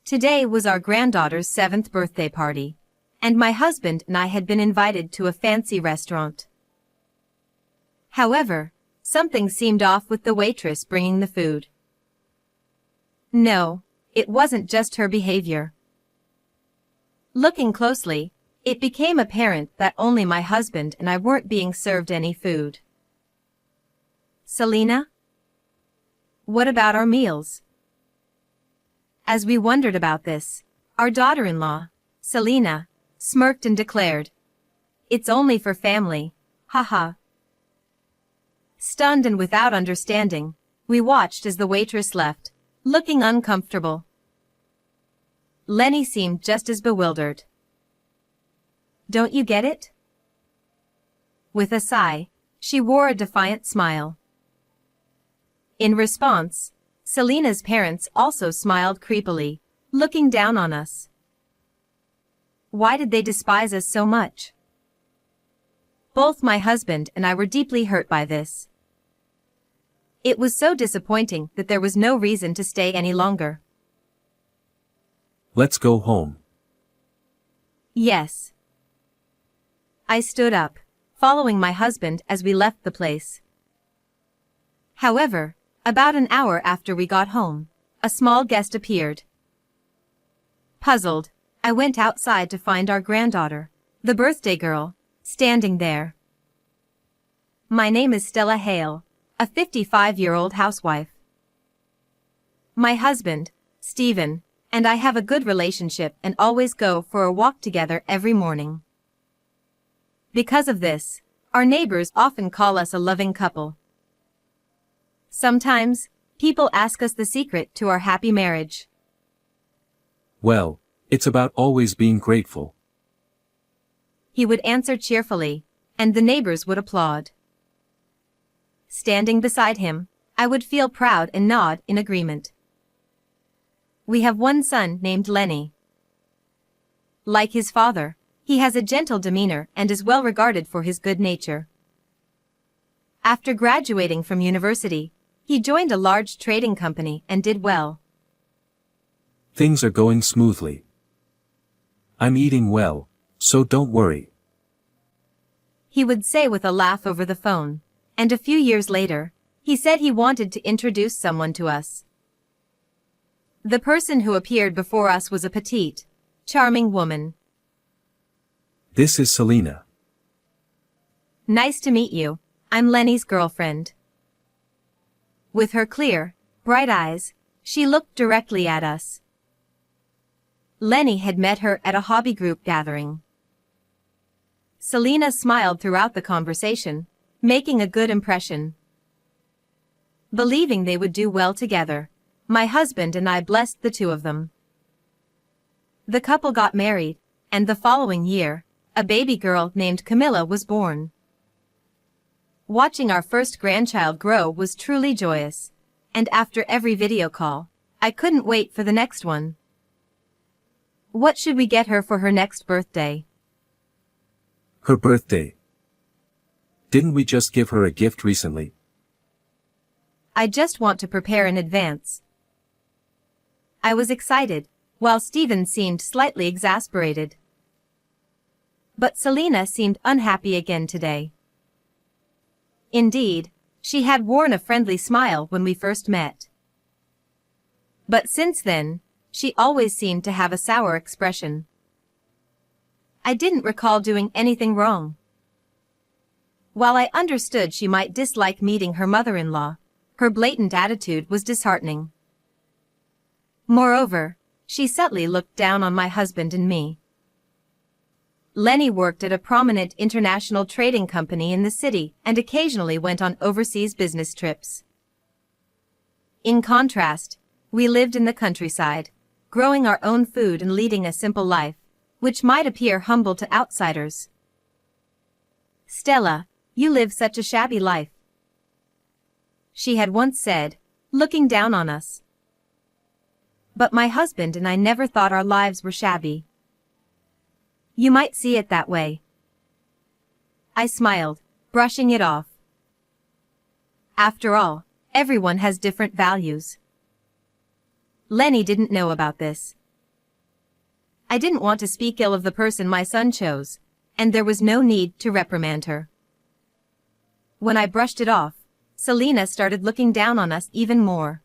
Today was our granddaughter's 7th birthday party, and my husband and I had been invited to a fancy restaurant. However, something seemed off with the waitress bringing the food. No, it wasn't just her behavior. Looking closely, it became apparent that only my husband and I weren't being served any food. Selena? What about our meals? As we wondered about this, our daughter-in-law, Selena, smirked and declared, "It's only for family, haha." Stunned and without understanding, we watched as the waitress left, looking uncomfortable. Lenny seemed just as bewildered. "Don't you get it?" With a sigh, she wore a defiant smile. In response, Selena's parents also smiled creepily, looking down on us. Why did they despise us so much? Both my husband and I were deeply hurt by this. It was so disappointing that there was no reason to stay any longer. Let's go home. Yes. I stood up, following my husband as we left the place. However, about an hour after we got home, a small guest appeared. Puzzled, I went outside to find our granddaughter, the birthday girl, standing there. My name is Stella Hale, a 55-year-old housewife. My husband, Stephen, and I have a good relationship and always go for a walk together every morning. Because of this, our neighbors often call us a loving couple. Sometimes, people ask us the secret to our happy marriage. Well, it's about always being grateful. He would answer cheerfully, and the neighbors would applaud. Standing beside him, I would feel proud and nod in agreement. We have one son named Lenny. Like his father, he has a gentle demeanor and is well regarded for his good nature. After graduating from university, he joined a large trading company and did well. Things are going smoothly. I'm eating well, so don't worry. He would say with a laugh over the phone, and a few years later, he said he wanted to introduce someone to us. The person who appeared before us was a petite, charming woman. This is Selena. Nice to meet you, I'm Lenny's girlfriend. With her clear, bright eyes, she looked directly at us. Lenny had met her at a hobby group gathering. Selena smiled throughout the conversation, making a good impression. Believing they would do well together, my husband and I blessed the two of them. The couple got married, and the following year, a baby girl named Camilla was born. Watching our first grandchild grow was truly joyous, and after every video call, I couldn't wait for the next one. What should we get her for her next birthday? Her birthday. Didn't we just give her a gift recently? I just want to prepare in advance. I was excited, while Stephen seemed slightly exasperated. But Selena seemed unhappy again today. Indeed, she had worn a friendly smile when we first met. But since then, she always seemed to have a sour expression. I didn't recall doing anything wrong. While I understood she might dislike meeting her mother-in-law, her blatant attitude was disheartening. Moreover, she subtly looked down on my husband and me. Lenny worked at a prominent international trading company in the city and occasionally went on overseas business trips. In contrast, we lived in the countryside, growing our own food and leading a simple life, which might appear humble to outsiders. "Stella, you live such a shabby life," she had once said, looking down on us. But my husband and I never thought our lives were shabby. You might see it that way. I smiled, brushing it off. After all, everyone has different values. Lenny didn't know about this, I didn't want to speak ill of the person my son chose, and there was no need to reprimand her. When I brushed it off, Selina started looking down on us even more.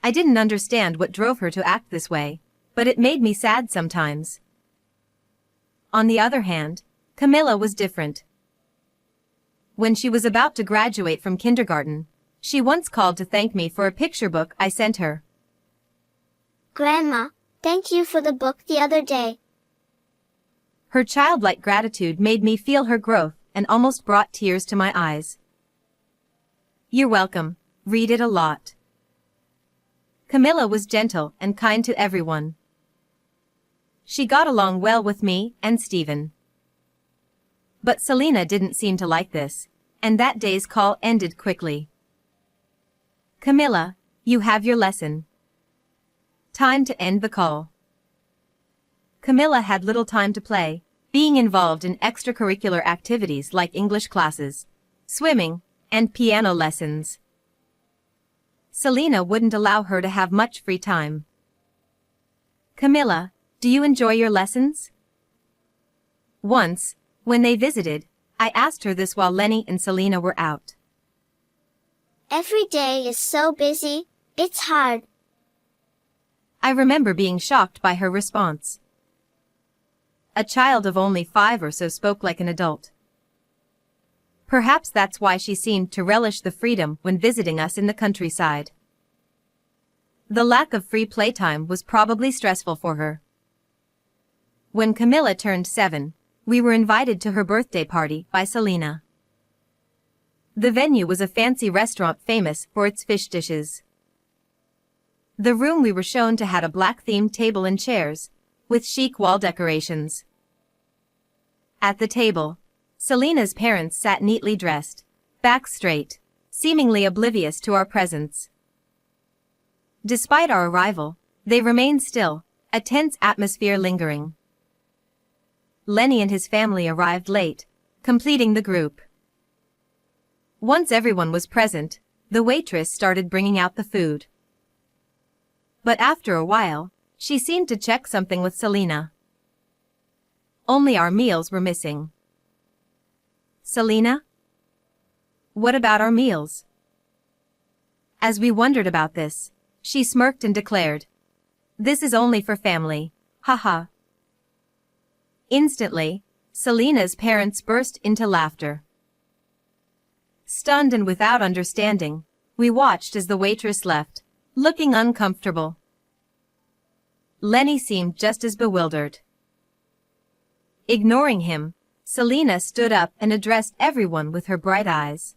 I didn't understand what drove her to act this way, but it made me sad sometimes. On the other hand, Camilla was different. When she was about to graduate from kindergarten, she once called to thank me for a picture book I sent her. Grandma, thank you for the book the other day. Her childlike gratitude made me feel her growth and almost brought tears to my eyes. You're welcome. Read it a lot. Camilla was gentle and kind to everyone. She got along well with me and Stephen. But Selina didn't seem to like this, and that day's call ended quickly. Camilla, you have your lesson. Time to end the call. Camilla had little time to play, being involved in extracurricular activities like English classes, swimming, and piano lessons. Selina wouldn't allow her to have much free time. Camilla, do you enjoy your lessons? Once, when they visited, I asked her this while Lenny and Selina were out. Every day is so busy, it's hard. I remember being shocked by her response. A child of only 5 or so spoke like an adult. Perhaps that's why she seemed to relish the freedom when visiting us in the countryside. The lack of free playtime was probably stressful for her. When Camilla turned 7, we were invited to her birthday party by Selina. The venue was a fancy restaurant famous for its fish dishes. The room we were shown to had a black-themed table and chairs, with chic wall decorations. At the table, Selina's parents sat neatly dressed, backs straight, seemingly oblivious to our presence. Despite our arrival, they remained still, a tense atmosphere lingering. Lenny and his family arrived late, completing the group. Once everyone was present, the waitress started bringing out the food. But after a while, she seemed to check something with Selina. Only our meals were missing. Selina? What about our meals? As we wondered about this, she smirked and declared, "This is only for family, haha." Instantly, Selina's parents burst into laughter. Stunned and without understanding, we watched as the waitress left, looking uncomfortable. Lenny seemed just as bewildered. Ignoring him, Selina stood up and addressed everyone with her bright eyes.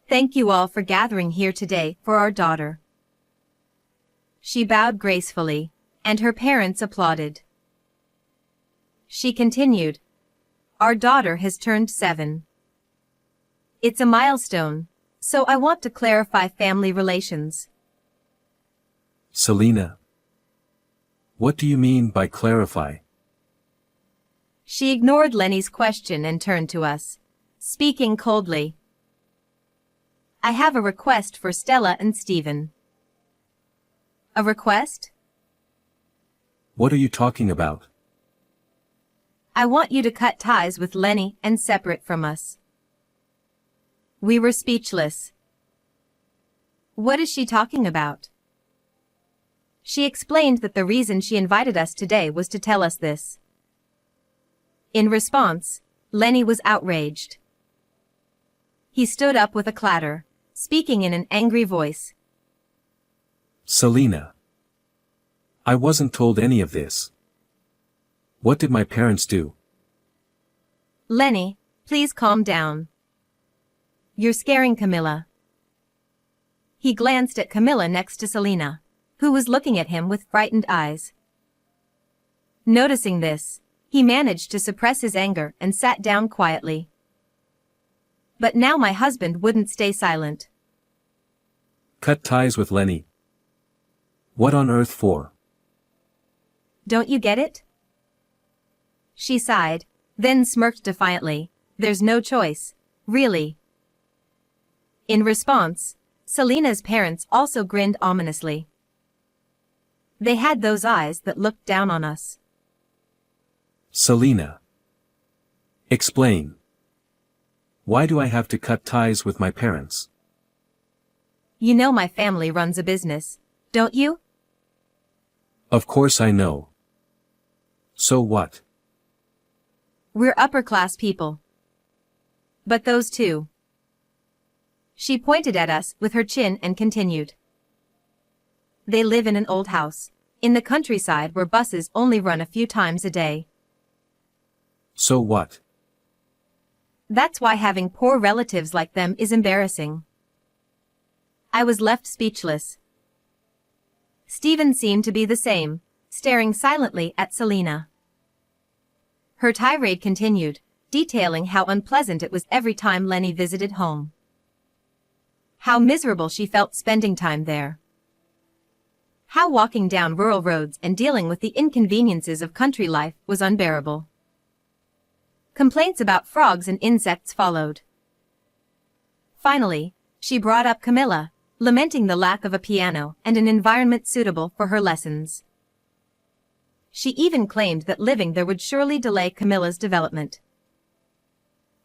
"Thank you all for gathering here today for our daughter." She bowed gracefully, and her parents applauded. She continued, "Our daughter has turned 7. It's a milestone, so I want to clarify family relations." Selina. What do you mean by clarify? She ignored Lenny's question and turned to us, speaking coldly. "I have a request for Stella and Stephen." "A request?" What are you talking about? "I want you to cut ties with Lenny and separate from us." We were speechless. What is she talking about? She explained that the reason she invited us today was to tell us this. In response, Lenny was outraged. He stood up with a clatter, speaking in an angry voice. Selina. I wasn't told any of this. What did my parents do? Lenny, please calm down. You're scaring Camilla. He glanced at Camilla next to Selina, who was looking at him with frightened eyes. Noticing this, he managed to suppress his anger and sat down quietly. But now my husband wouldn't stay silent. Cut ties with Lenny. What on earth for? Don't you get it? She sighed, then smirked defiantly. There's no choice, really. In response, Selina's parents also grinned ominously. They had those eyes that looked down on us. Selena. Explain. Why do I have to cut ties with my parents? You know my family runs a business, don't you? Of course I know. So what? We're upper-class people. But those two. She pointed at us with her chin and continued. They live in an old house, in the countryside where buses only run a few times a day. So what? That's why having poor relatives like them is embarrassing. I was left speechless. Stephen seemed to be the same, staring silently at Selena. Her tirade continued, detailing how unpleasant it was every time Lenny visited home. How miserable she felt spending time there. How walking down rural roads and dealing with the inconveniences of country life was unbearable. Complaints about frogs and insects followed. Finally, she brought up Camilla, lamenting the lack of a piano and an environment suitable for her lessons. She even claimed that living there would surely delay Camilla's development.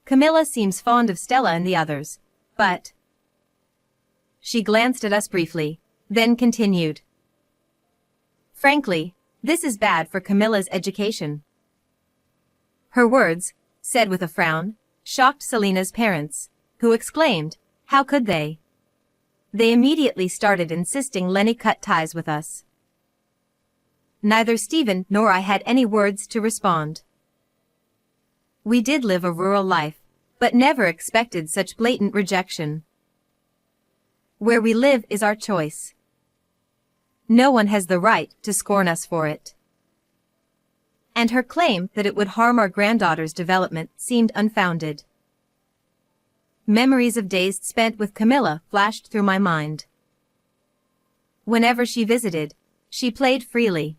Camilla seems fond of Stella and the others, but... She glanced at us briefly, then continued. Frankly, this is bad for Camilla's education. Her words, said with a frown, shocked Selena's parents, who exclaimed, "How could they?" They immediately started insisting Lenny cut ties with us. Neither Stephen nor I had any words to respond. We did live a rural life, but never expected such blatant rejection. Where we live is our choice. No one has the right to scorn us for it. And her claim that it would harm our granddaughter's development seemed unfounded. Memories of days spent with Camilla flashed through my mind. Whenever she visited, she played freely.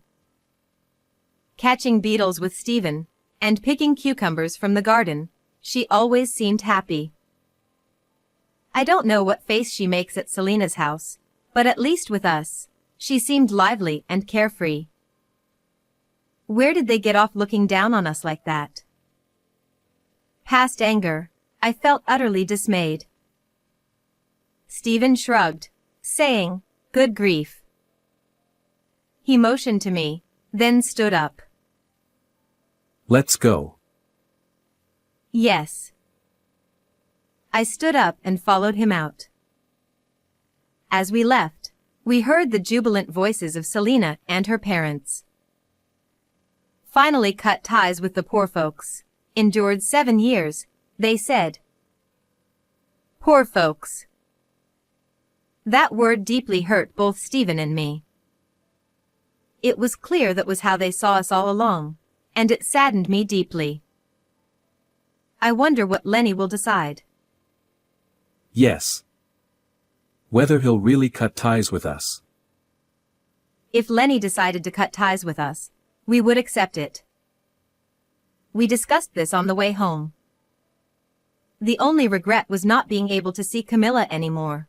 Catching beetles with Stephen, and picking cucumbers from the garden, she always seemed happy. I don't know what face she makes at Selena's house, but at least with us, she seemed lively and carefree. Where did they get off looking down on us like that? Past anger, I felt utterly dismayed. Stephen shrugged, saying, "Good grief." He motioned to me, then stood up. Let's go. Yes. I stood up and followed him out. As we left, we heard the jubilant voices of Selena and her parents. Finally cut ties with the poor folks. Endured 7 years, they said. Poor folks. That word deeply hurt both Stephen and me. It was clear that was how they saw us all along, and it saddened me deeply. I wonder what Lenny will decide. Yes. Whether he'll really cut ties with us. If Lenny decided to cut ties with us, we would accept it. We discussed this on the way home. The only regret was not being able to see Camilla anymore.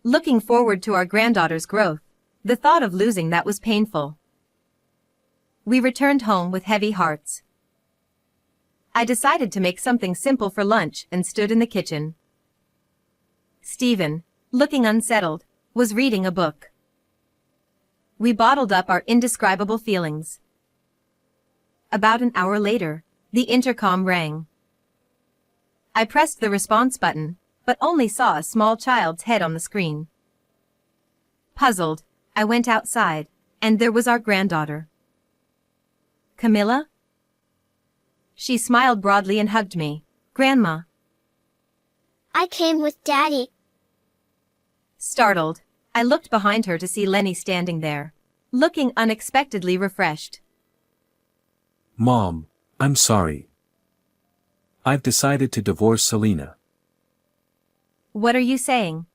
Looking forward to our granddaughter's growth, the thought of losing that was painful. We returned home with heavy hearts. I decided to make something simple for lunch and stood in the kitchen. Stephen, looking unsettled, was reading a book. We bottled up our indescribable feelings. About an hour later, the intercom rang. I pressed the response button, but only saw a small child's head on the screen. Puzzled, I went outside, and there was our granddaughter. Camilla? She smiled broadly and hugged me. Grandma. I came with Daddy. Startled, I looked behind her to see Lenny standing there, looking unexpectedly refreshed. Mom, I'm sorry. I've decided to divorce Selena. What are you saying?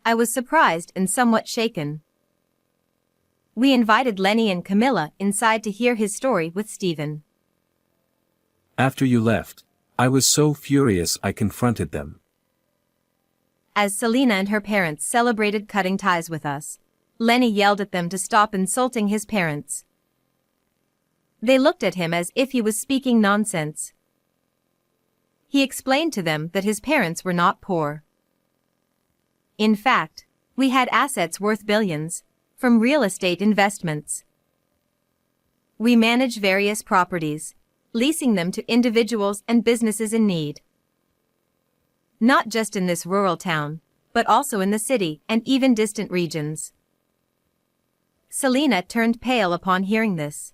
I was surprised and somewhat shaken. We invited Lenny and Camilla inside to hear his story with Stephen. After you left, I was so furious I confronted them. As Selena and her parents celebrated cutting ties with us, Lenny yelled at them to stop insulting his parents. They looked at him as if he was speaking nonsense. He explained to them that his parents were not poor. In fact, we had assets worth billions, from real estate investments. We manage various properties, leasing them to individuals and businesses in need. Not just in this rural town, but also in the city and even distant regions. Selena turned pale upon hearing this.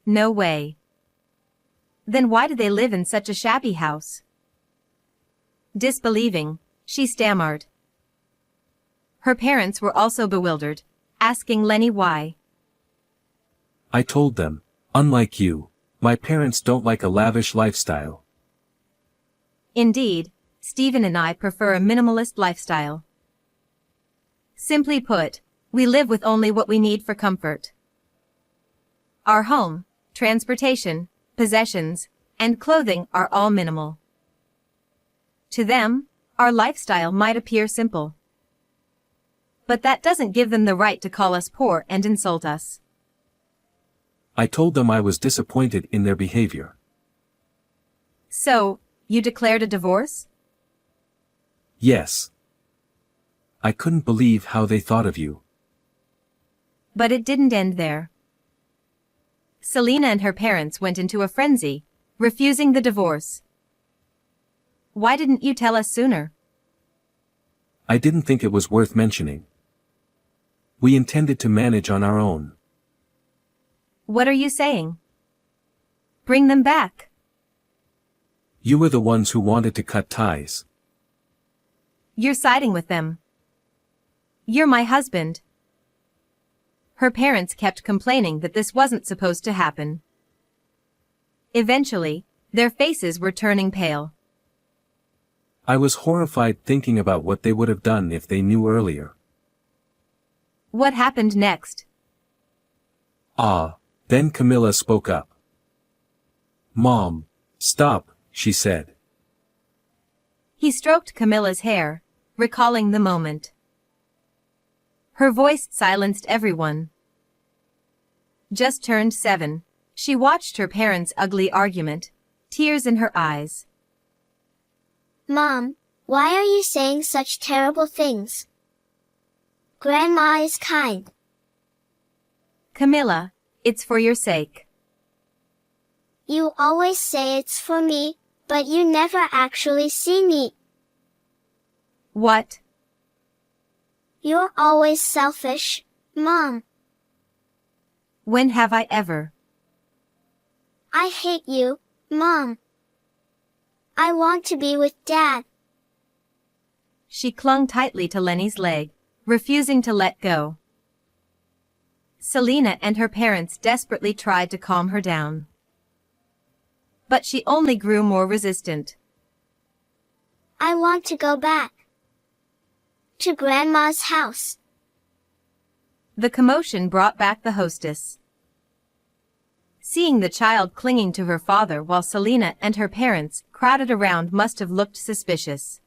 No way. Then why do they live in such a shabby house? Disbelieving, she stammered. Her parents were also bewildered, asking Lenny why. I told them, unlike you, my parents don't like a lavish lifestyle. Indeed, Stephen and I prefer a minimalist lifestyle. Simply put, we live with only what we need for comfort. Our home, transportation, possessions, and clothing are all minimal. To them, our lifestyle might appear simple. But that doesn't give them the right to call us poor and insult us. I told them I was disappointed in their behavior. So, you declared a divorce? Yes. I couldn't believe how they thought of you. But it didn't end there. Selena and her parents went into a frenzy, refusing the divorce. Why didn't you tell us sooner? I didn't think it was worth mentioning. We intended to manage on our own. What are you saying? Bring them back. You were the ones who wanted to cut ties. You're siding with them. You're my husband. Her parents kept complaining that this wasn't supposed to happen. Eventually, their faces were turning pale. I was horrified thinking about what they would have done if they knew earlier. What happened next? Then Camilla spoke up. Mom, stop, she said. He stroked Camilla's hair, recalling the moment. Her voice silenced everyone. Just turned 7, she watched her parents' ugly argument, tears in her eyes. Mom, why are you saying such terrible things? Grandma is kind. Camilla, it's for your sake. You always say it's for me, but you never actually see me. What? You're always selfish, Mom. When have I ever? I hate you, Mom. I want to be with Dad. She clung tightly to Lenny's leg, refusing to let go. Selena and her parents desperately tried to calm her down. But she only grew more resistant. I want to go back to Grandma's house. The commotion brought back the hostess. Seeing the child clinging to her father while Selena and her parents crowded around must have looked suspicious.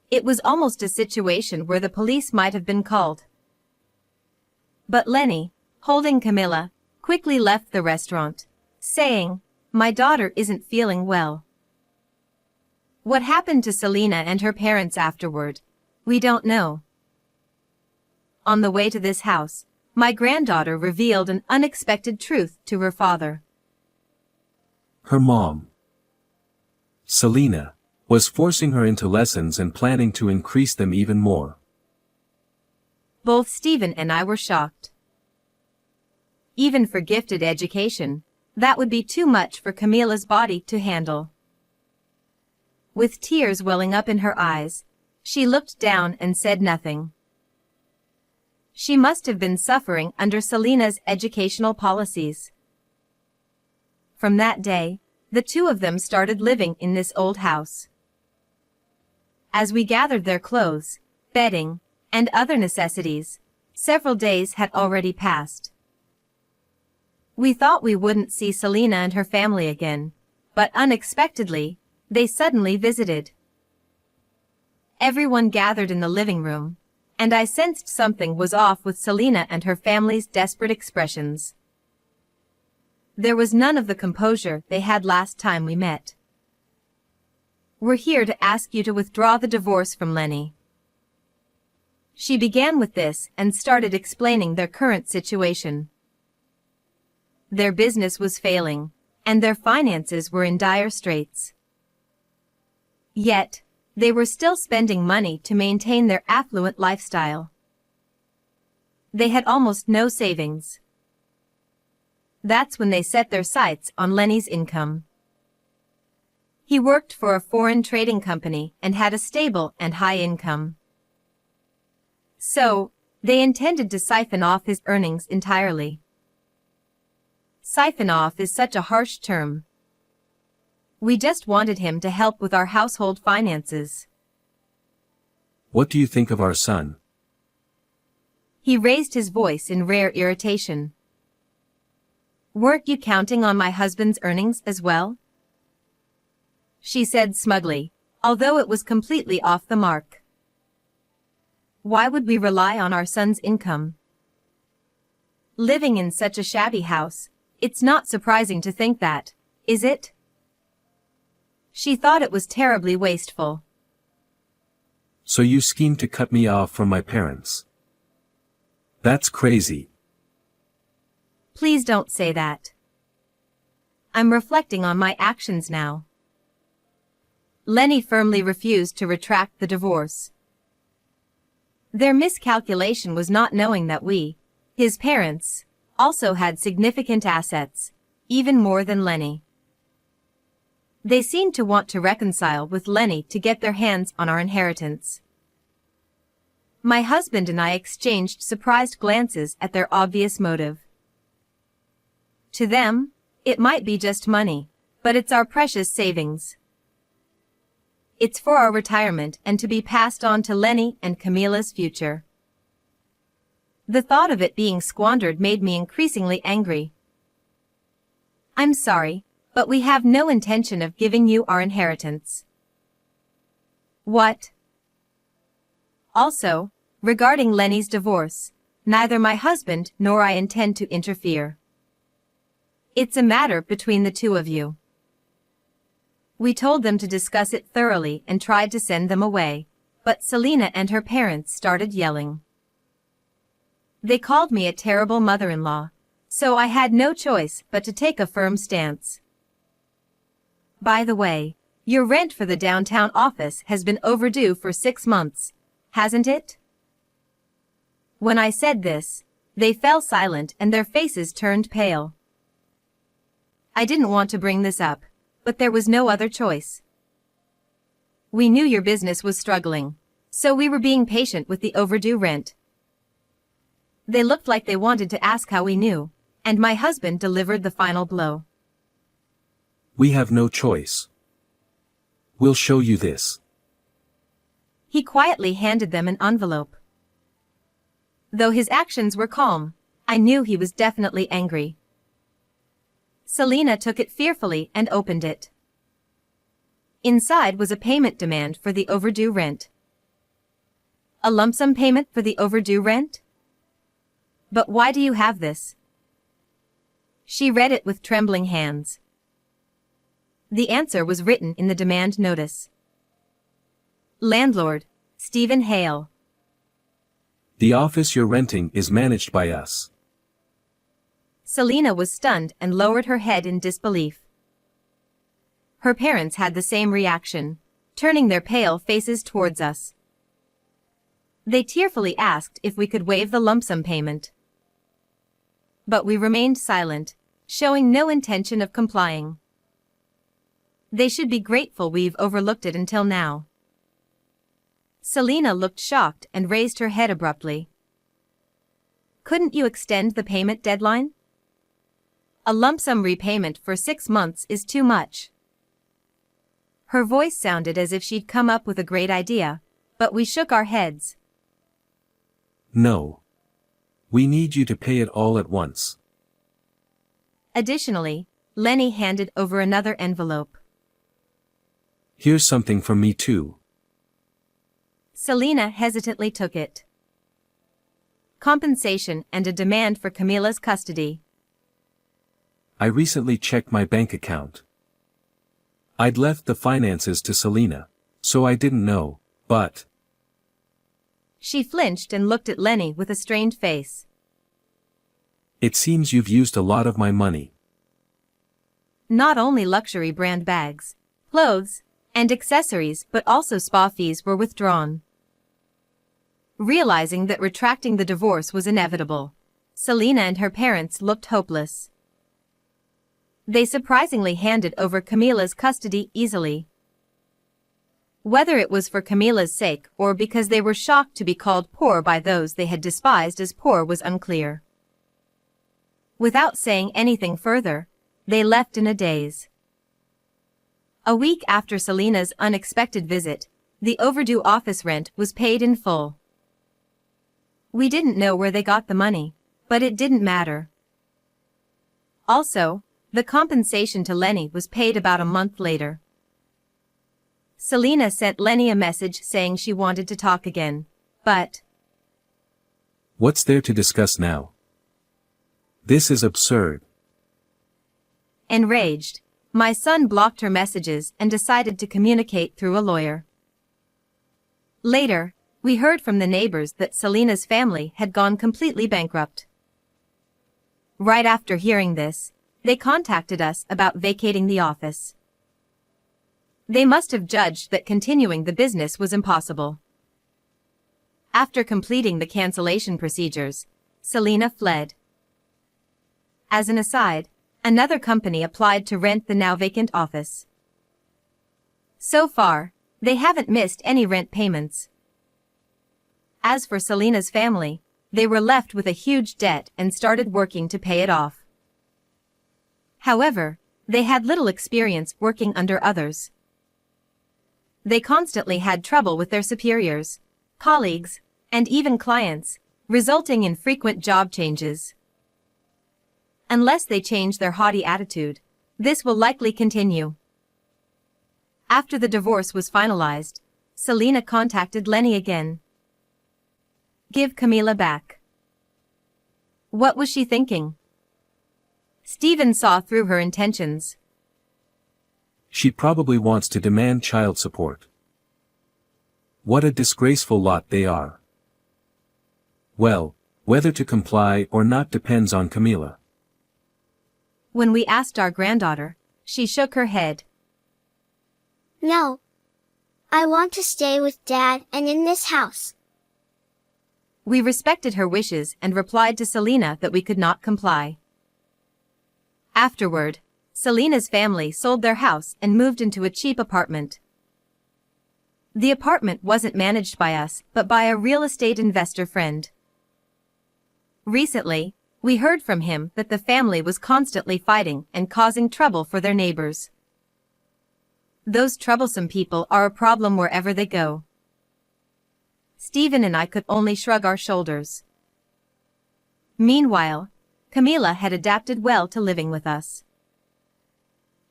It was almost a situation where the police might have been called. But Lenny, holding Camilla, quickly left the restaurant, saying, "My daughter isn't feeling well." What happened to Selena and her parents afterward, we don't know. On the way to this house, my granddaughter revealed an unexpected truth to her father. Her mom, Selena, was forcing her into lessons and planning to increase them even more. Both Stephen and I were shocked. Even for gifted education, that would be too much for Camilla's body to handle. With tears welling up in her eyes, she looked down and said nothing. She must have been suffering under Selena's educational policies. From that day, the two of them started living in this old house. As we gathered their clothes, bedding, and other necessities, several days had already passed. We thought we wouldn't see Selena and her family again, but unexpectedly, they suddenly visited. Everyone gathered in the living room, and I sensed something was off with Selena and her family's desperate expressions. There was none of the composure they had last time we met. "We're here to ask you to withdraw the divorce from Lenny." She began with this and started explaining their current situation. Their business was failing, and their finances were in dire straits. Yet, they were still spending money to maintain their affluent lifestyle. They had almost no savings. That's when they set their sights on Lenny's income. He worked for a foreign trading company and had a stable and high income. So, they intended to siphon off his earnings entirely. Siphon off is such a harsh term. We just wanted him to help with our household finances. What do you think of our son? He raised his voice in rare irritation. "Weren't you counting on my husband's earnings as well?" she said smugly, although it was completely off the mark. Why would we rely on our son's income? Living in such a shabby house, it's not surprising to think that, is it? She thought it was terribly wasteful. So you schemed to cut me off from my parents. That's crazy. Please don't say that. I'm reflecting on my actions now. Lenny firmly refused to retract the divorce. Their miscalculation was not knowing that we, his parents, also had significant assets, even more than Lenny. They seemed to want to reconcile with Lenny to get their hands on our inheritance. My husband and I exchanged surprised glances at their obvious motive. To them, it might be just money, but it's our precious savings. It's for our retirement and to be passed on to Lenny and Camila's future. The thought of it being squandered made me increasingly angry. I'm sorry, but we have no intention of giving you our inheritance. What? Also, regarding Lenny's divorce, neither my husband nor I intend to interfere. It's a matter between the two of you. We told them to discuss it thoroughly and tried to send them away, but Selena and her parents started yelling. They called me a terrible mother-in-law, so I had no choice but to take a firm stance. By the way, your rent for the downtown office has been overdue for 6 months, hasn't it? When I said this, they fell silent and their faces turned pale. I didn't want to bring this up, but there was no other choice. We knew your business was struggling, so we were being patient with the overdue rent. They looked like they wanted to ask how we knew, and my husband delivered the final blow. We have no choice. We'll show you this. He quietly handed them an envelope. Though his actions were calm, I knew he was definitely angry. Selena took it fearfully and opened it. Inside was a payment demand for the overdue rent. A lump sum payment for the overdue rent? But why do you have this? She read it with trembling hands. The answer was written in the demand notice. Landlord, Stephen Hale. The office you're renting is managed by us. Selena was stunned and lowered her head in disbelief. Her parents had the same reaction, turning their pale faces towards us. They tearfully asked if we could waive the lump sum payment. But we remained silent, showing no intention of complying. They should be grateful we've overlooked it until now. Selena looked shocked and raised her head abruptly. Couldn't you extend the payment deadline? A lump sum repayment for 6 months is too much. Her voice sounded as if she'd come up with a great idea, but we shook our heads. No. We need you to pay it all at once. Additionally, Lenny handed over another envelope. Here's something from me too. Selena hesitantly took it. compensation and a demand for Camila's custody. I recently checked my bank account. I'd left the finances to Selena, so I didn't know, but... She flinched and looked at Lenny with a strained face. It seems you've used a lot of my money. Not only luxury brand bags, clothes, and accessories but also spa fees were withdrawn. Realizing that retracting the divorce was inevitable, Selena and her parents looked hopeless. They surprisingly handed over Camila's custody easily. Whether it was for Camila's sake or because they were shocked to be called poor by those they had despised as poor was unclear. Without saying anything further, they left in a daze. A week after Selena's unexpected visit, the overdue office rent was paid in full. We didn't know where they got the money, but it didn't matter. Also, the compensation to Lenny was paid about a month later. Selena sent Lenny a message saying she wanted to talk again, but... What's there to discuss now? This is absurd. Enraged, my son blocked her messages and decided to communicate through a lawyer. Later, we heard from the neighbors that Selena's family had gone completely bankrupt. Right after hearing this, they contacted us about vacating the office. They must have judged that continuing the business was impossible. After completing the cancellation procedures, Selena fled. As an aside, another company applied to rent the now vacant office. So far, they haven't missed any rent payments. As for Selena's family, they were left with a huge debt and started working to pay it off. However, they had little experience working under others. They constantly had trouble with their superiors, colleagues, and even clients, resulting in frequent job changes. Unless they change their haughty attitude, this will likely continue. After the divorce was finalized, Selena contacted Lenny again. Give Camila back. What was she thinking? Stephen saw through her intentions. She probably wants to demand child support. What a disgraceful lot they are. Well, whether to comply or not depends on Camila. When we asked our granddaughter, she shook her head. No. I want to stay with Dad and in this house. We respected her wishes and replied to Selena that we could not comply. Afterward, Selena's family sold their house and moved into a cheap apartment. The apartment wasn't managed by us but by a real estate investor friend. Recently, we heard from him that the family was constantly fighting and causing trouble for their neighbors. Those troublesome people are a problem wherever they go. Stephen and I could only shrug our shoulders. Meanwhile, Camila had adapted well to living with us.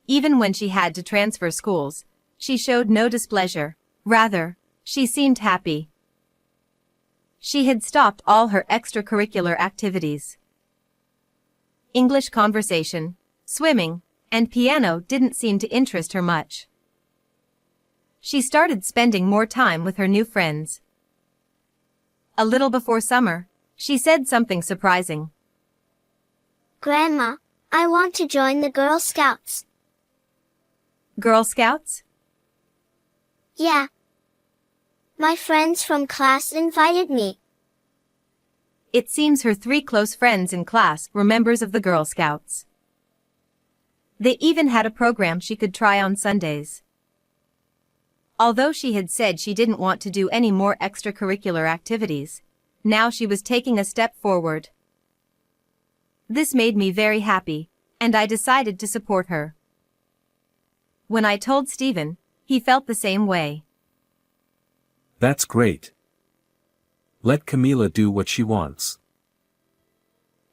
Even when she had to transfer schools, she showed no displeasure, rather, she seemed happy. She had stopped all her extracurricular activities. English conversation, swimming, and piano didn't seem to interest her much. She started spending more time with her new friends. A little before summer, she said something surprising. Grandma, I want to join the Girl Scouts. Girl Scouts? Yeah. My friends from class invited me. It seems her 3 close friends in class were members of the Girl Scouts. They even had a program she could try on Sundays. Although she had said she didn't want to do any more extracurricular activities, now she was taking a step forward. This made me very happy, and I decided to support her. When I told Stephen, he felt the same way. That's great. Let Camila do what she wants.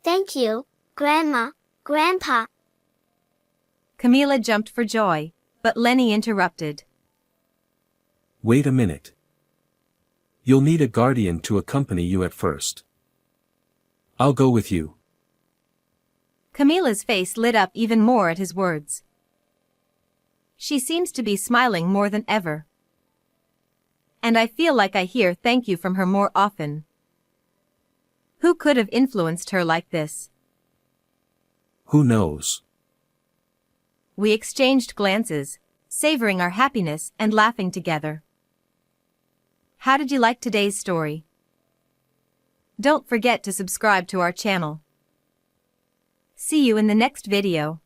Thank you, Grandma, Grandpa. Camila jumped for joy, but Lenny interrupted. Wait a minute. You'll need a guardian to accompany you at first. I'll go with you. Camila's face lit up even more at his words. She seems to be smiling more than ever. And I feel like I hear thank you from her more often. Who could have influenced her like this? Who knows? We exchanged glances, savoring our happiness and laughing together. How did you like today's story? Don't forget to subscribe to our channel. See you in the next video.